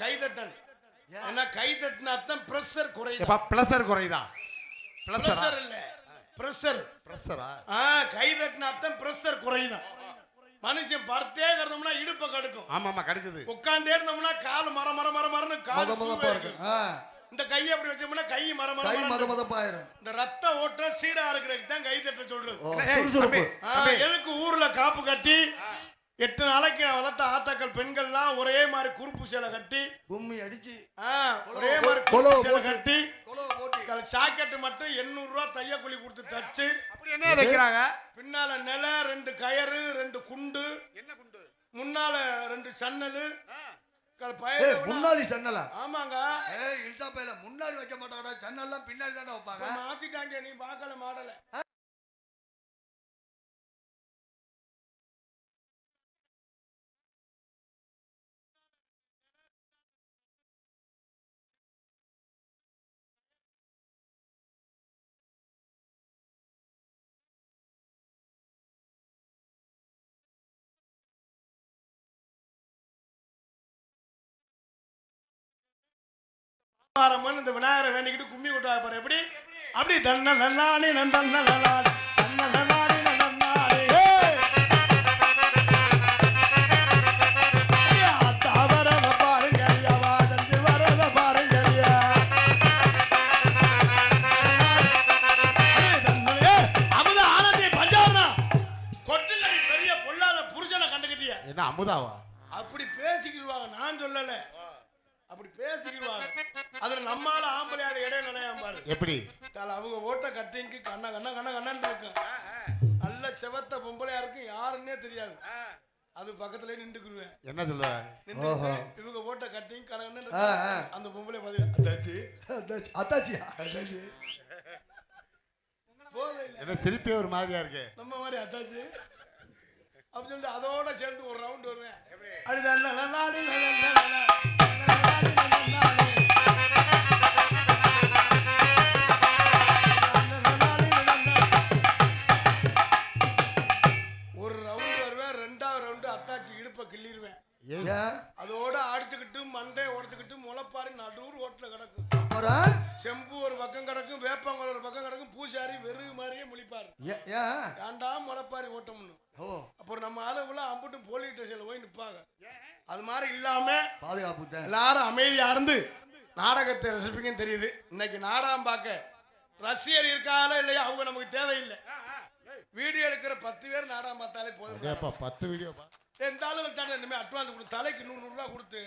கைதட்டல். ஏன்னா கைதட்டின அர்த்தம் பிரஷர் குறையுது. பிரஷர் குறையுதா? பிரஷர் இல்ல, பிரஷர். பிரஷரா? கைதட்டின அர்த்தம் பிரஷர் குறையுது. மனுஷன் பர்த்தே கறந்தோம்னா இடுப்பை கடுக்கும். ஆமா ஆமா கடுக்குது. உட்கார்ந்தே இருந்தோம்னா கால் மர மர மர மரன்னு கால் சூப்பா இருக்கு. இந்த கையை அப்படி வச்சோம்னா கை மர மர மர மதப்பாயிரும். இந்த ரத்த ஓட்டம் சீரா இருக்கிறதுக்கு தான் கை தட்ட சொல்றது. எதுக்கு ஊர்ல காப்பு கட்டி 8 நாளைக்கு வளர்த்த ஆத்தாக்கள் பெண்கள்லாம் ஒரே மாதிரி குறுப்பு சேலை கட்டி கும்மி அடிச்சு ஒரே மாதிரி குறுப்பு சேலை கட்டி சாக்கெட் மட்டும் 800 ரூபாய் தையக்கூலி கொடுத்து தச்சு என்ன வைக்கிறாங்க? பின்னால நில 2 கயறு 2 குண்டு. என்ன குண்டு? முன்னால 2 சன்னல். முன்னாடி சன்னலா? ஆமாங்க. இல்சா பையில முன்னாடி வைக்க மாட்டாங்கடா, சன்னல்லாம் பின்னாடி தானே வைப்பாங்க. மாத்திட்டாங்க, நீ பார்க்கல மாடல. இந்த விநாயகரை வேண்டிக்கிட்டு கும்மி கொட்டு பாரு. எப்படி அப்படி தன்ன நல்லானே நந்தன்ன நல்லானே தன்ன நல்லானே நல்லானே அத்தா வரத பாருங்கடியா, வாதந்து வரத பாருங்கடியா. அமுதா ஆனந்தி பஞ்சாவனா கொட்டுங்கடி பெரிய பொல்லாத புருஷனை கண்டுக்கிட்டிய. என்ன அமுதாவா? அப்படி பேசிக்கிடுவாங்க, நான் சொல்லல. அப்படி பேசிக்குவாங்க. அதுல நம்மால ஆம்பளையால இடையில நடையாம பாரு. எப்படி அவங்க ஓட்ட கட்டிங்க்கு கண்ணா கண்ணா கண்ணா கண்ணான்னு இருக்கும். நல்ல செவத்த பொம்பளையா இருக்கும், யாருன்னே தெரியாது. அது பக்கத்துல நின்றுக்குருவேன். என்ன சொல்ல? இவங்க ஓட்ட கட்டிங் கண்ணு அந்த பொம்பளை பாதி அத்தாச்சி அத்தாச்சி அத்தாச்சியா அத்தாச்சி போதே. என்ன சிரிப்பே ஒரு மாதிரியா இருக்கு. நம்ம மாதிரி அத்தாச்சி அப்படி சொல்லிட்டு அதோட சேர்ந்து ஒரு ரவுண்ட் வருவேன். அப்படி ஒரு ரவுண்ட் வருவேன். 2வது ரவுண்டு அத்தாச்சி இடுப்பை கிள்ளிடுவேன். அதோட அடிச்சுக்கிட்டு மண்டை உடச்சுக்கிட்டு முளைப்பாரி நடுவுர் ஓட்டுல கிடக்கும். செம்பு ஒரு பக்கம் கிடக்கும், வேப்பங்கல் ஒரு பக்கம் கிடக்கும். பூசாரி வெறுகு மாதிரியே முழிப்பாரு. ஏண்டா முளைப்பாரி ஓட்டம்னு. அப்புறம் நம்ம ஆளுக்குள்ள அம்புட்டும் போலீஸ் ஸ்டேஷன்ல போய் நிப்பாங்க. அது மாதிரி இல்லாம பாதுகாப்பு எல்லாரும் அமைதியா இருந்து நாடகத்தை ரசிப்பீங்கன்னு தெரியுது. இன்னைக்கு நாடகம் பார்க்க ரசிகர் இருக்காங்களோ இல்லையா அவங்க நமக்கு தேவையில்லை. வீடியோ எடுக்கிற 10 பேர் நாடகம் பார்த்தாலே போதும். 10 வீடியோ எந்த ஆளுங்க அட்வான்ஸ் கொடுத்து தலைக்கு 100 ரூபாய் கொடுத்து